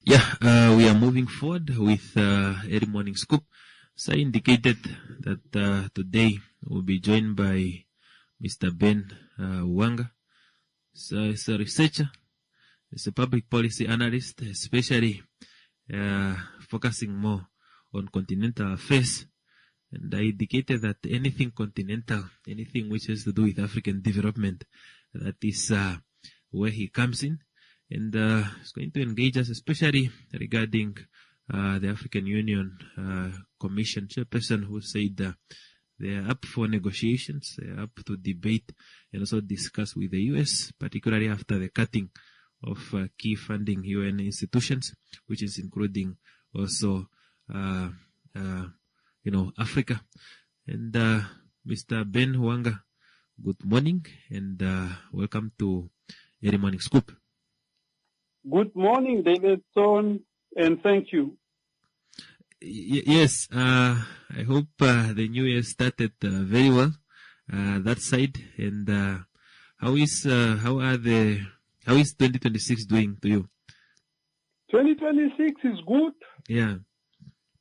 We are moving forward with early morning scoop. So I indicated that today we'll be joined by Mr. Ben Hauwanga. So he's a researcher, he's a public policy analyst, especially focusing more on continental affairs. And I indicated that anything continental, anything which has to do with African development, that is where he comes in. And he's going to engage us, especially regarding the African Union Commission chairperson, who said they are up for negotiations, they are up to debate and also discuss with the U.S., particularly after the cutting of key funding UN institutions, which is including also, Africa. And Mr. Ben Hauwanga, good morning and welcome to Early Morning Scoop. Good morning, Davidson, and thank you. Yes, I hope the new year started very well that side. And how is 2026 doing to you? 2026 is good. Yeah.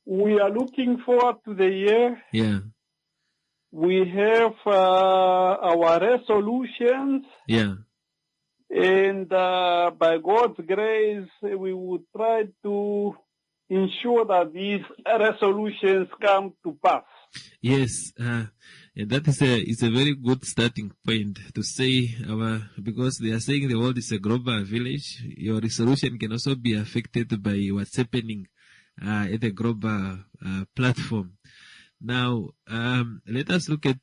We are looking forward to the year. Yeah. We have our resolutions. Yeah. And by God's grace, we will try to ensure that these resolutions come to pass. Yes, and that is a very good starting point to say because they are saying the world is a global village. Your resolution can also be affected by what's happening at the global platform. Now, let us look at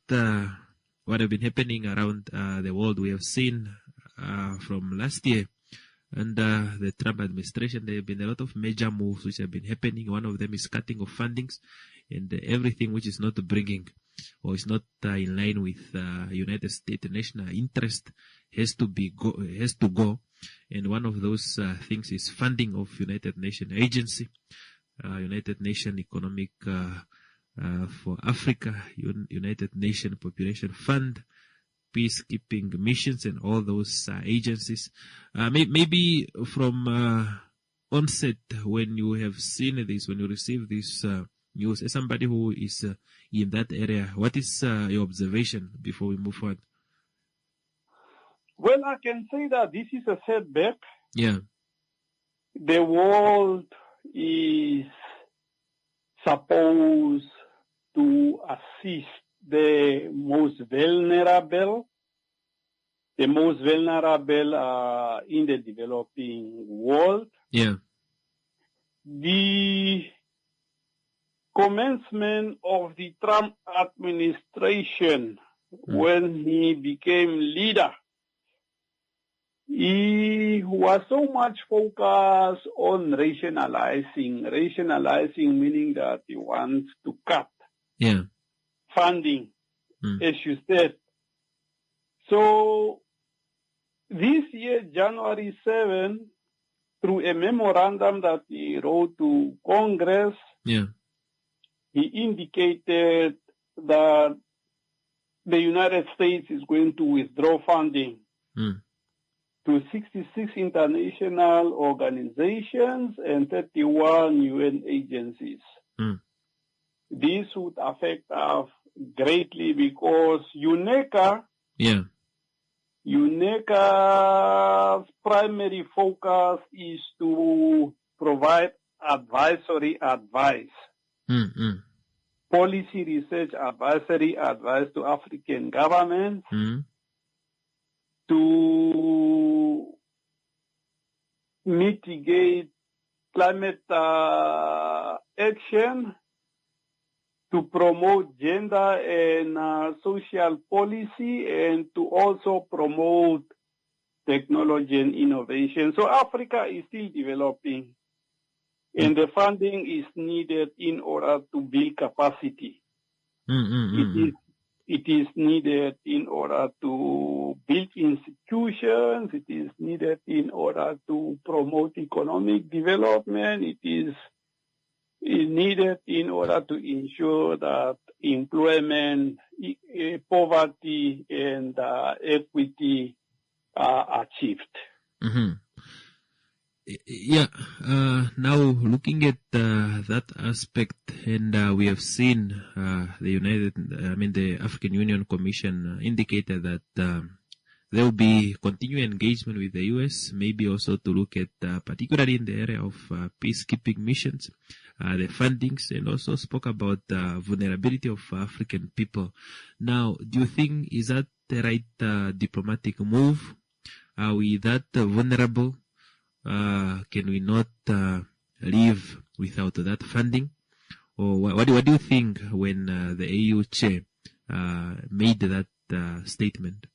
what have been happening around the world. We have seen from last year under the Trump administration, there have been a lot of major moves which have been happening. One of them is cutting of fundings, and everything which is not bringing or is not in line with United States national interest has to go. And one of those things is funding of United Nations agency, United Nations Economic for Africa, United Nations Population Fund, peacekeeping missions, and all those agencies. Maybe from onset, when you have seen this, when you receive this news, as somebody who is in that area, what is your observation before we move forward? Well, I can say that this is a setback. Yeah. The world is supposed to assist the most vulnerable in the developing world. Yeah. The commencement of the Trump administration, when he became leader, he was so much focused on rationalizing meaning that he wants to cut funding, as you said. So this year, January 7, through a memorandum that he wrote to Congress, he indicated that the United States is going to withdraw funding to 66 international organizations and 31 UN agencies. This would affect us greatly because UNECA's primary focus is to provide advisory advice, policy research advisory advice to African governments to mitigate climate action, to promote gender and social policy, and to also promote technology and innovation. So Africa is still developing, and the funding is needed in order to build capacity. It is needed in order to build institutions. It is needed in order to promote economic development. It is needed in order to ensure that employment, poverty, and equity are achieved. Yeah, now looking at that aspect, and we have seen the African Union Commission indicated that there will be continued engagement with the US, maybe also to look at, particularly in the area of peacekeeping missions, the fundings, and also spoke about vulnerability of African people. Now, do you think, is that the right diplomatic move? Are we that vulnerable? Can we not live without that funding? Or what do you think when the AU chair made that statement?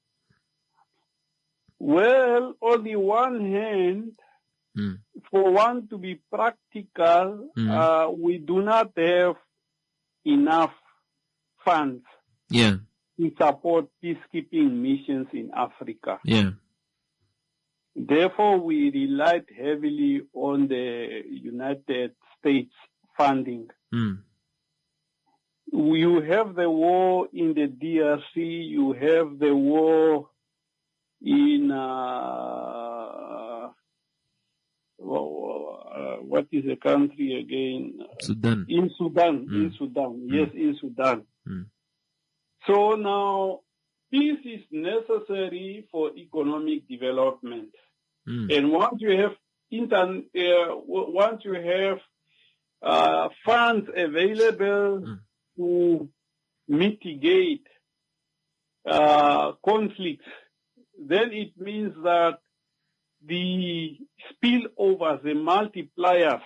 Well, on the one hand, for one to be practical, we do not have enough funds to support peacekeeping missions in Africa. Yeah. Therefore, we relied heavily on the United States funding. You have the war in the DRC, you have the war in, what is the country again? Sudan. In Sudan, Yes, in Sudan. So now, peace is necessary for economic development. And once you have funds available to mitigate conflicts, then it means that the spillovers, the multipliers,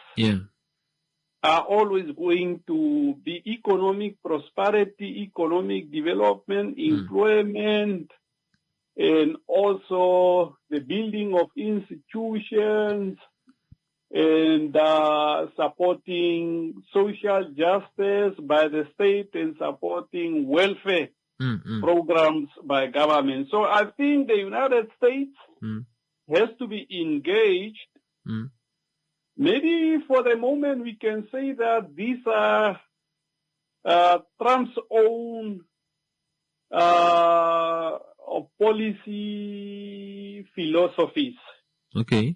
are always going to be economic prosperity, economic development, employment, and also the building of institutions and supporting social justice by the state and supporting welfare programs by government. So I think the United States has to be engaged. Maybe for the moment we can say that these are Trump's own policy philosophies. Okay.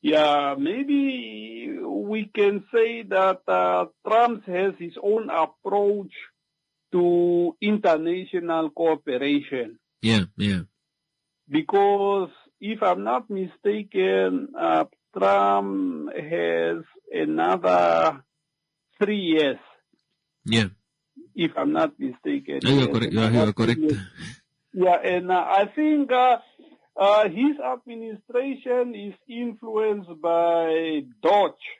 Yeah, maybe we can say that Trump has his own approach to international cooperation. Yeah. Because if I'm not mistaken, Trump has another 3 years. Yeah. If I'm not mistaken. You are correct. You are correct. Yeah, and I think his administration is influenced by Dodge.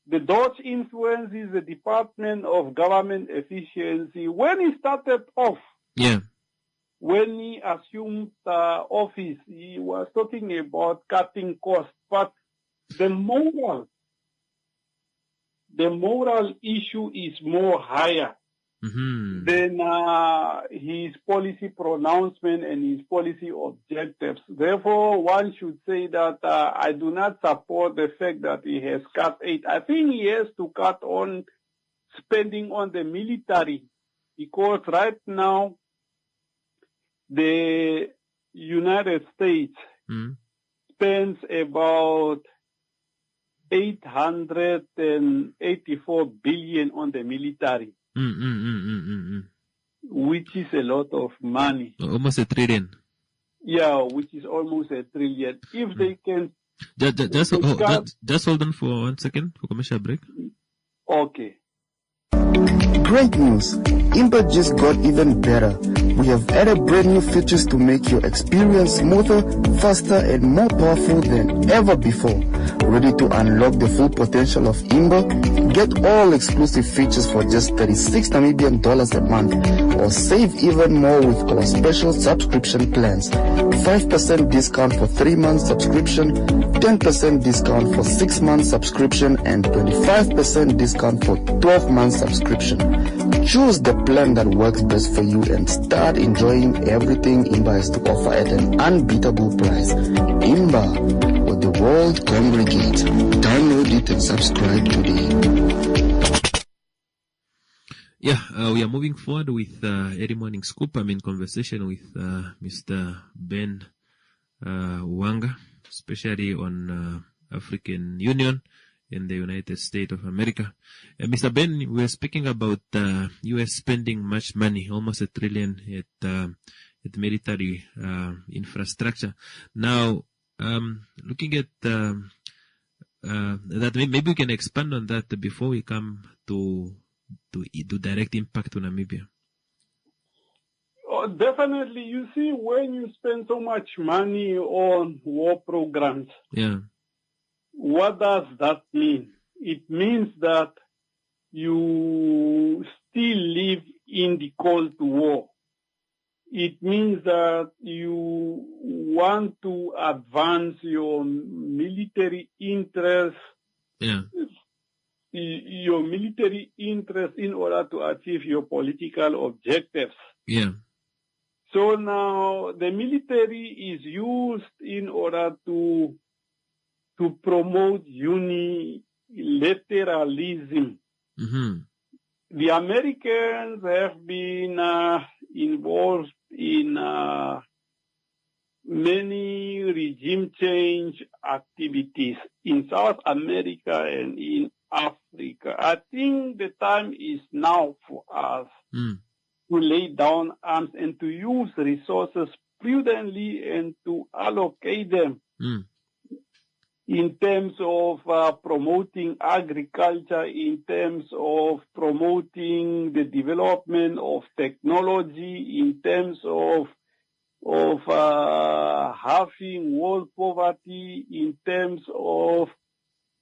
The Dodge influence is the Department of Government Efficiency. When he started off, when he assumed office, he was talking about cutting costs, but the moral issue is more higher than his policy pronouncement and his policy objectives. Therefore, one should say that I do not support the fact that he has cut aid. I think he has to cut on spending on the military, because right now the United States spends about $884 billion on the military, which is a lot of money. Almost $1 trillion. Yeah, which is almost $1 trillion. If they can... Just hold on for 1 second for commercial break. Okay. Great news! Imba just got even better. We have added brand new features to make your experience smoother, faster, and more powerful than ever before. Ready to unlock the full potential of Imba? Get all exclusive features for just 36 Namibian dollars a month, or save even more with our special subscription plans. 5% discount for 3 months subscription, 10% discount for 6 months subscription, and 25% discount for 12 months subscription. Choose the plan that works best for you and start enjoying everything Imba has to offer at an unbeatable price. Imba, where the world congregates. Download it and subscribe today. We are moving forward with Early Morning Scoop. I'm in conversation with Mr. Ben Hauwanga, especially on African Union in the United States of America. Mr. Ben, we are speaking about U.S. spending much money, almost $1 trillion at military infrastructure. Now, looking at that, maybe we can expand on that before we come to direct impact on Namibia. Oh, definitely. You see, when you spend so much money on war programs, what does that mean? It means that you still live in the Cold War. It means that you want to advance your military interests, your military interest in order to achieve your political objectives. So now the military is used in order to promote unilateralism. The Americans have been involved in many regime change activities in South America and in Africa. I think the time is now for us to lay down arms and to use resources prudently and to allocate them in terms of promoting agriculture, in terms of promoting the development of technology, in terms of halving world poverty, in terms of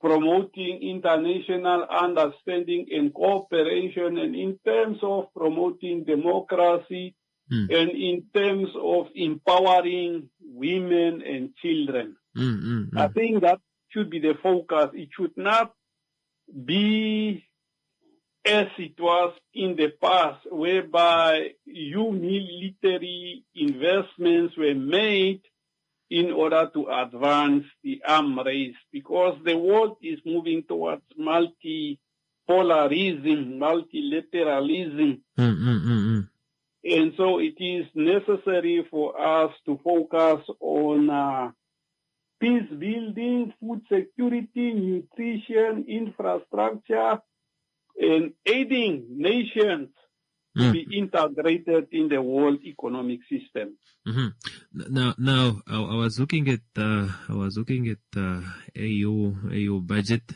promoting international understanding and cooperation, and in terms of promoting democracy, and in terms of empowering women and children. I think that should be the focus. It should not be as it was in the past, whereby military investments were made in order to advance the arms race, because the world is moving towards multipolarism, multilateralism. And so it is necessary for us to focus on peace building, food security, nutrition, infrastructure, and aiding nations to be integrated in the world economic system. Now, I was looking at AU budget.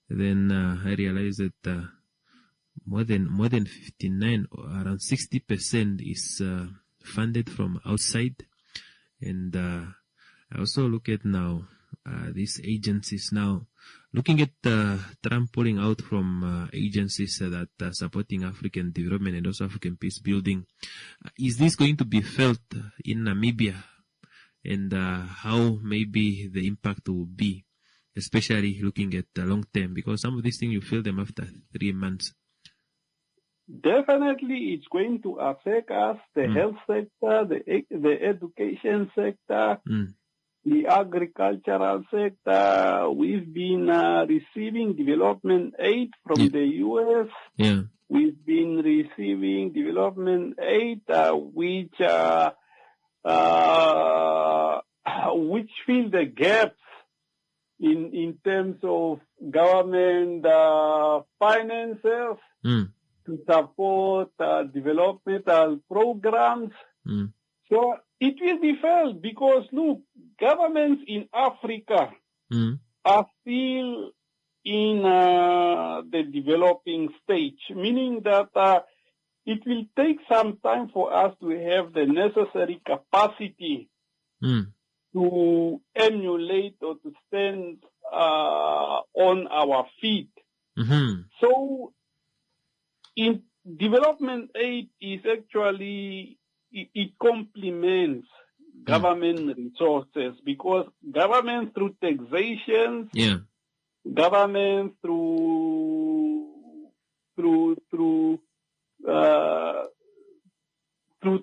Then I realized that more than 59, around 60% is funded from outside, and I also look at now these agencies now. Looking at Trump pulling out from agencies that are supporting African development and also African peace building, is this going to be felt in Namibia, and how maybe the impact will be, especially looking at the long term, because some of these things you feel them after 3 months? Definitely, it's going to affect us, the health sector, the education sector, the agricultural sector. We've been receiving development aid from the U.S. We've been receiving development aid which fill the gaps in terms of government finances to support developmental programs. So it will be felt because, look, governments in Africa are still in the developing stage, meaning that it will take some time for us to have the necessary capacity to emulate or to stand on our feet. So in development aid is actually, it complements government resources, because government through taxation, government through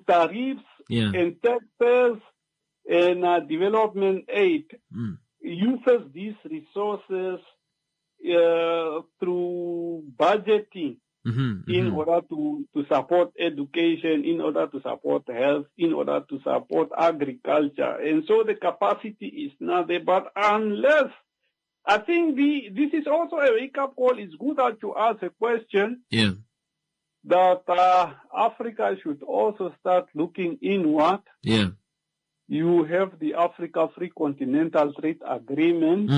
tariffs and taxes and development aid uses these resources through budgeting in order to support education, in order to support health, in order to support agriculture. And so the capacity is not there. But unless I think this is also a wake-up call. It's good that you ask a question. Yeah. That Africa should also start looking inward. Yeah. You have the Africa Free Continental Trade Agreement.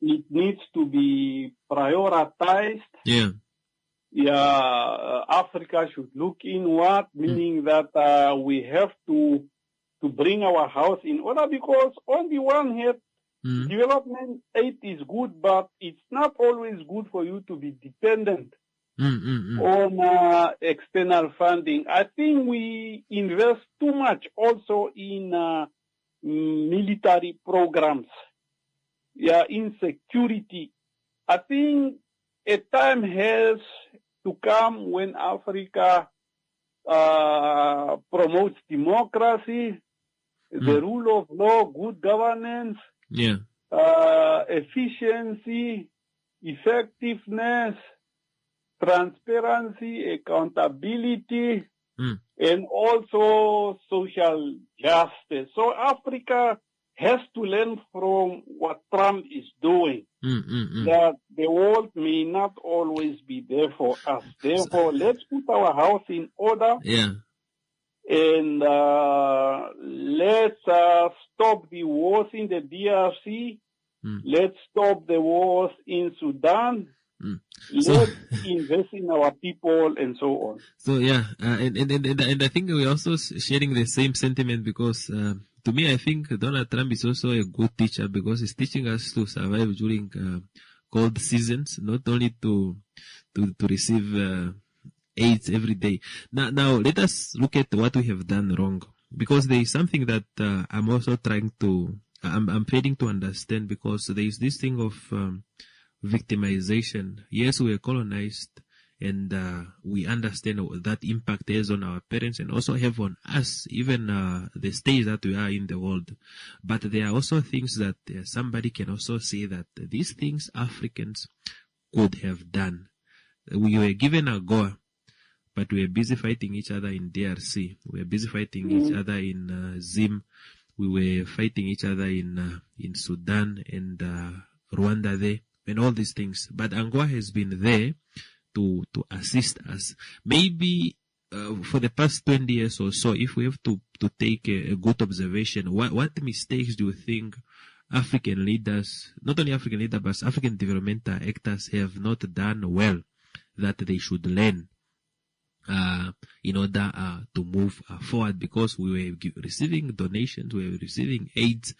It needs to be prioritized. Yeah. Africa should look inward, meaning that we have to bring our house in order, because on the one hand, development aid is good, but it's not always good for you to be dependent on external funding. I think we invest too much also in military programs, in security. I think a time has to come when Africa promotes democracy, the rule of law, good governance, efficiency, effectiveness, transparency, accountability, and also social justice. So Africa has to learn from what Trump is doing, that the world may not always be there for us. Therefore, let's put our house in order. And let's stop the wars in the DRC. Let's stop the wars in Sudan. Let's invest in our people and so on. So and I think we're also sharing the same sentiment, because to me, I think Donald Trump is also a good teacher, because he's teaching us to survive during cold seasons, not only to receive aids every day. Now let us look at what we have done wrong, because there is something that I'm also trying to, I'm failing to understand, because there is this thing of victimization. Yes, we are colonized, and we understand that impact has on our parents and also have on us, even the stage that we are in the world. But there are also things that somebody can also say that these things Africans could have done. We were given a go, but we were busy fighting each other in DRC. We were busy fighting each other in Zim. We were fighting each other in Sudan and Rwanda there, and all these things. But Angola has been there to assist us. Maybe for the past 20 years or so, if we have to take a good observation, what mistakes do you think African leaders, not only African leaders, but African developmental actors have not done well, that they should learn in order to move forward? Because we were receiving donations, we were receiving aids,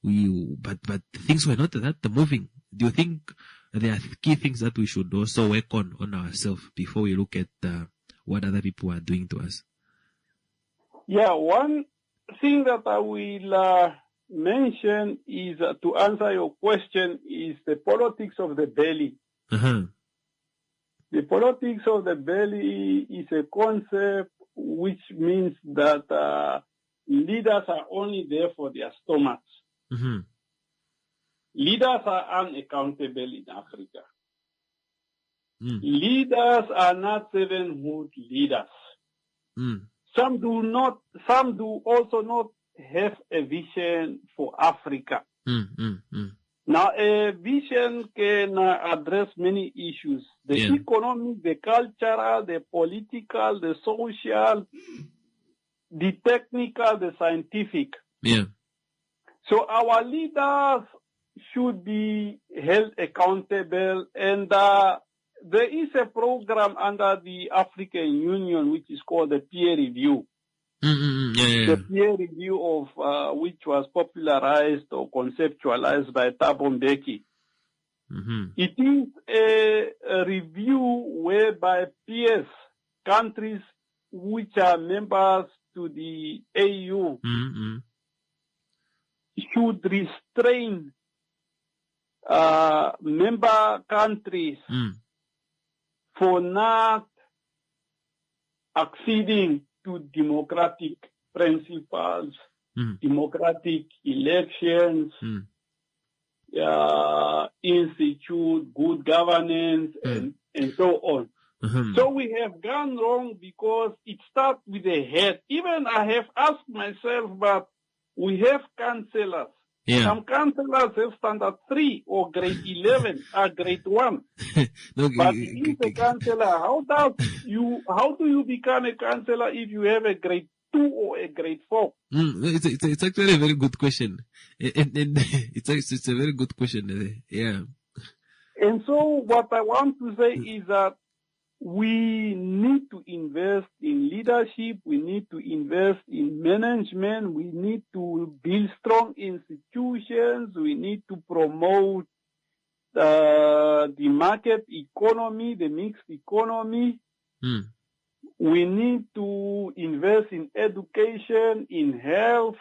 but things were not that moving. Do you think there are key things that we should also work on ourselves before we look at what other people are doing to us? Yeah, one thing that I will mention is, to answer your question, is the politics of the belly. The politics of the belly is a concept which means that leaders are only there for their stomachs. Leaders are unaccountable in Africa. Leaders are not servanthood leaders. Some do also not have a vision for Africa. Now, a vision can address many issues: the economic, the cultural, the political, the social, the technical, the scientific. So our leaders should be held accountable, and there is a program under the African Union which is called the peer review. The peer review of which was popularized or conceptualized by Thabo Mbeki. It is a review whereby peers, countries which are members to the AU, should restrain member countries for not acceding to democratic principles, democratic elections, institute good governance, and so on. So we have gone wrong because it starts with the head. Even I have asked myself, but we have councillors Yeah. Some councillors have standard 3 or grade 11 or grade 1. No, But if a councillor, how do you become a councillor if you have a grade 2 or a grade 4? It's actually a very good question. And it's a very good question. Yeah. And so what I want to say is that we need to invest in leadership. We need to invest in management. We need to build strong institutions. We need to promote the market economy, the mixed economy. We need to invest in education, in health.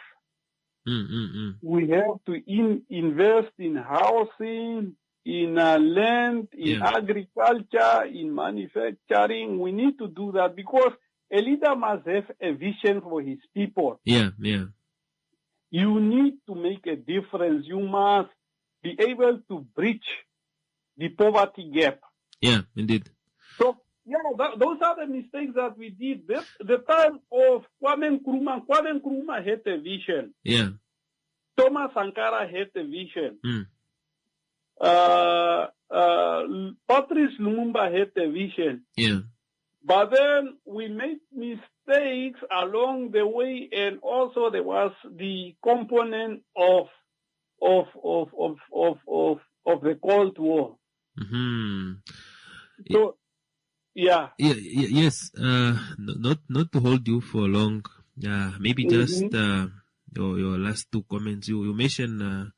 We have to invest in housing, in land, in agriculture, in manufacturing. We need to do that because a leader must have a vision for his people. Yeah. You need to make a difference. You must be able to bridge the poverty gap. Yeah, indeed. So, those are the mistakes that we did. The time of Kwame Nkrumah had a vision. Yeah. Thomas Sankara had a vision. Patrice Lumumba had a vision. Yeah. But then we made mistakes along the way, and also there was the component of the Cold War. So, yes. Not to hold you for long. Maybe just your last two comments. You mentioned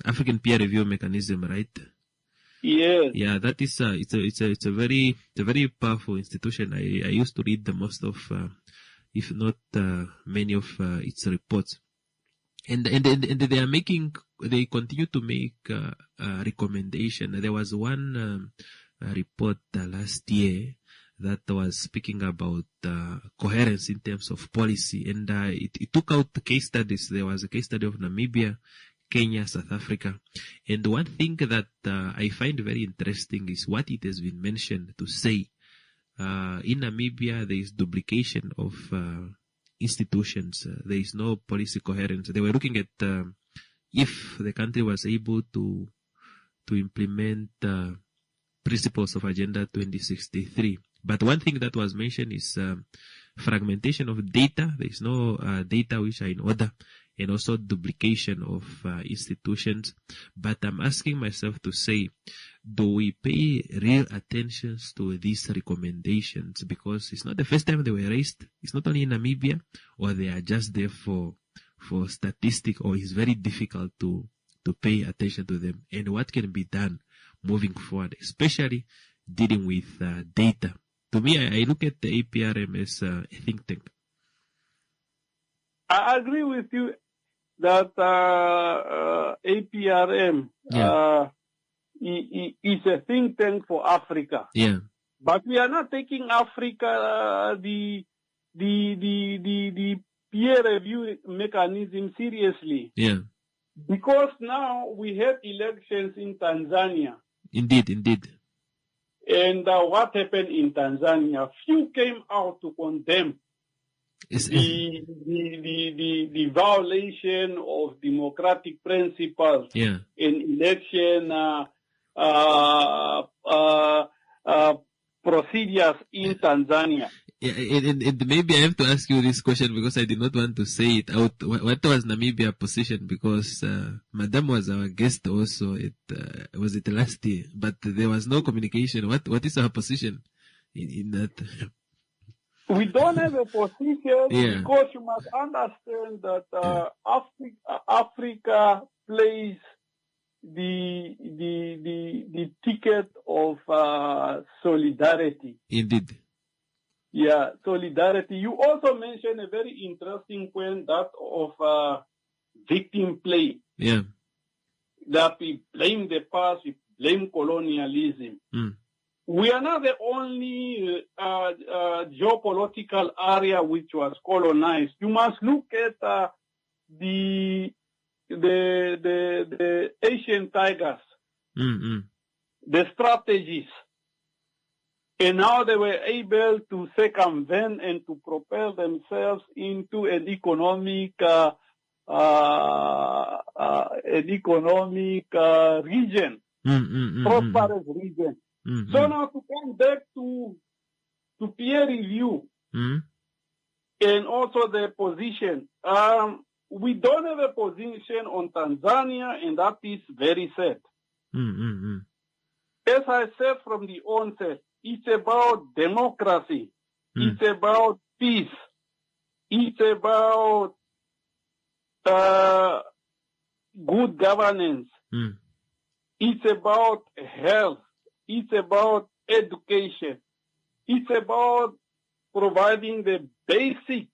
African peer review mechanism, right? Yes. Yeah, that is it's a very powerful institution. I used to read the most of, if not many of its reports, and they continue to make recommendation. There was one report last year that was speaking about coherence in terms of policy, and it took out the case studies. There was a case study of Namibia, Kenya, South Africa. And one thing that I find very interesting is what it has been mentioned to say. In Namibia, there is duplication of institutions. There is no policy coherence. They were looking at if the country was able to implement principles of Agenda 2063. But one thing that was mentioned is fragmentation of data. There is no data which are in order, and also duplication of institutions. But I'm asking myself to say, do we pay real attention to these recommendations? Because it's not the first time they were raised. It's not only in Namibia, or they are just there for statistics, or it's very difficult to pay attention to them. And what can be done moving forward, especially dealing with data? To me, I look at the APRM as a think tank. I agree with you that APRM is a think tank for Africa. Yeah. But we are not taking Africa, the peer review mechanism seriously. Yeah. Because now we have elections in Tanzania. Indeed. And what happened in Tanzania? Few came out to condemn the violation of democratic principles in election procedures in Tanzania. And maybe I have to ask you this question because I did not want to say it out. What was Namibia's position? Because Madam was our guest also. Was it last year? But there was no communication. What is our position in that? We don't have a position because you must understand that Africa plays the ticket of solidarity. Indeed. Yeah, solidarity. You also mentioned a very interesting point, that of victim play. Yeah. That we blame the past, we blame colonialism. We are not the only geopolitical area which was colonized. You must look at the Asian tigers, the strategies, and how they were able to circumvent and to propel themselves into an economic an economic region, prosperous region. So now to come back to peer review and also the position, we don't have a position on Tanzania, and that is very sad. As I said from the onset, it's about democracy. It's about peace. It's about good governance. It's about health. It's about education. It's about providing the basic,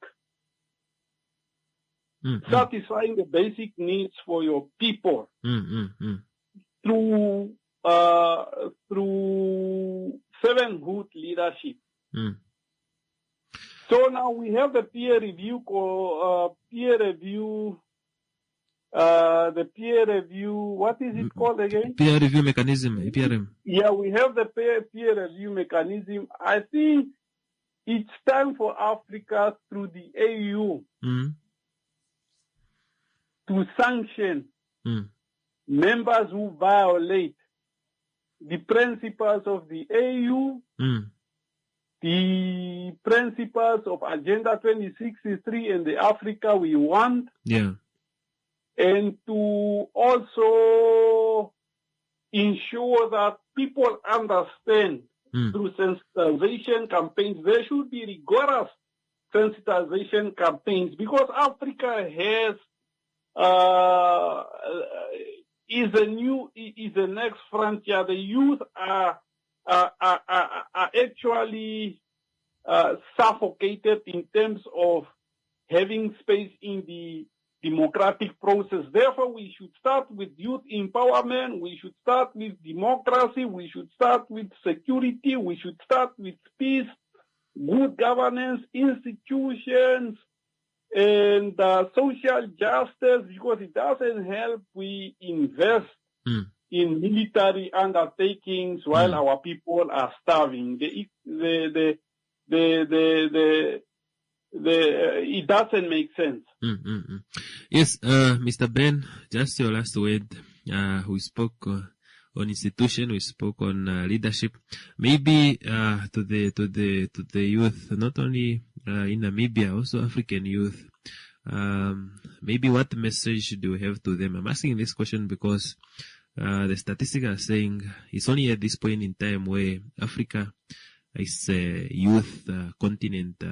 satisfying the basic needs for your people through servanthood leadership. So now we have the peer review, what is it called again? Peer review mechanism, PRM. Yeah, we have the peer review mechanism. I think it's time for Africa through the AU to sanction members who violate the principles of the AU, the principles of Agenda 2063 and the Africa we want. Yeah. And to also ensure that people understand through sensitization campaigns. There should be rigorous sensitization campaigns because Africa has is the next frontier. The youth are actually suffocated in terms of having space in the democratic process. Therefore, we should start with youth empowerment. We should start with democracy. We should start with security. We should start with peace, good governance, institutions, and social justice, because it doesn't help we invest in military undertakings while our people are starving. It doesn't make sense. Yes, Mr. Ben, just your last word. We spoke on institution, we spoke on leadership. Maybe to the youth, not only in Namibia, also African youth. Maybe what message do we have to them? I'm asking this question because the statistics are saying it's only at this point in time where Africa is a youth continent.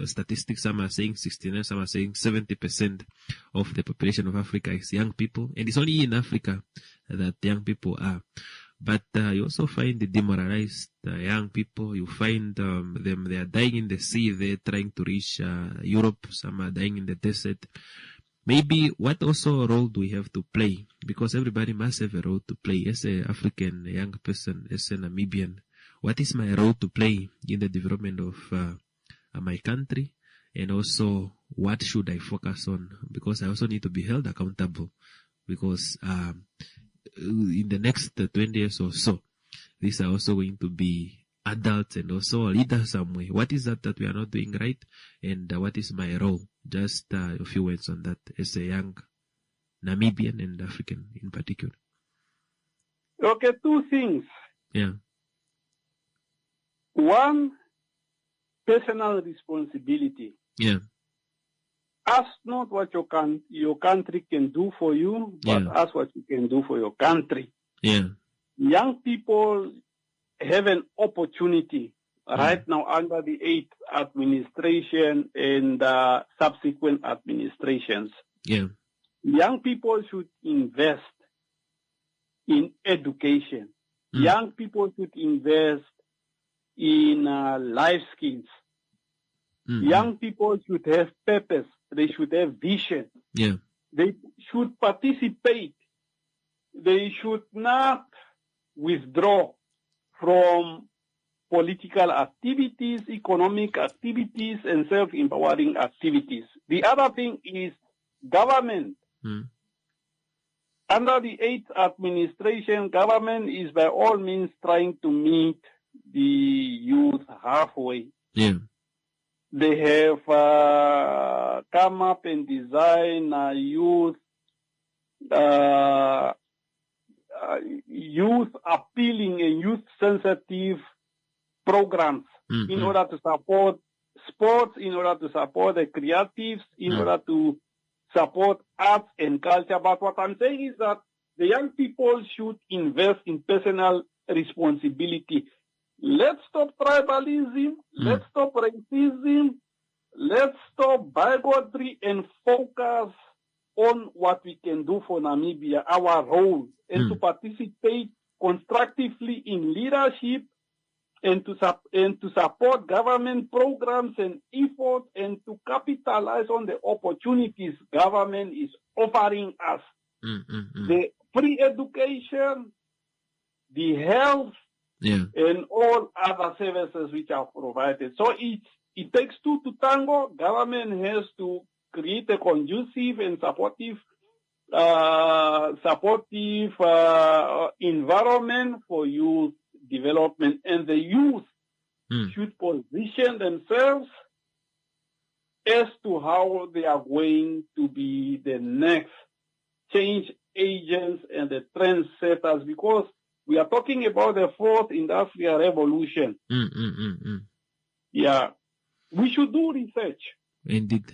Statistics, some are saying 69, some are saying 70% of the population of Africa is young people. And it's only in Africa that young people are. But you also find the demoralized young people. You find them, they are dying in the sea. They're trying to reach Europe. Some are dying in the desert. Maybe what also role do we have to play? Because everybody must have a role to play. As an African young person, as a Namibian, what is my role to play in the development of my country? And also, what should I focus on? Because I also need to be held accountable. Because in the next 20 years or so, these are also going to be adults and also leaders somewhere. What is that we are not doing right? And what is my role? Just a few words on that as a young Namibian and African in particular. Okay, two things. Yeah. One, personal responsibility. Yeah. Ask not what your country can do for you, but ask what you can do for your country. Yeah. Young people have an opportunity right now under the 8th administration and subsequent administrations. Yeah. Young people should invest in education. Young people should invest in life skills. Young people should have purpose. They should have vision. Yeah. They should participate. They should not withdraw from political activities, economic activities, and self-empowering activities. The other thing is government. Under the 8th administration, government is by all means trying to meet the youth halfway. Yeah. They have come up and design youth appealing and youth sensitive programs in order to support sports, in order to support the creatives, in order to support arts and culture. But what I'm saying is that the young people should invest in personal responsibility. Let's stop tribalism. Let's stop racism. Let's stop bigotry and focus on what we can do for Namibia, our role, and to participate constructively in leadership and to support government programs and efforts and to capitalize on the opportunities government is offering us. The free education, the health, and all other services which are provided. So it takes two to tango. Government has to create a conducive and supportive environment for youth development, and the youth should position themselves as to how they are going to be the next change agents and the trendsetters, because we are talking about the fourth industrial revolution. Yeah. We should do research. Indeed.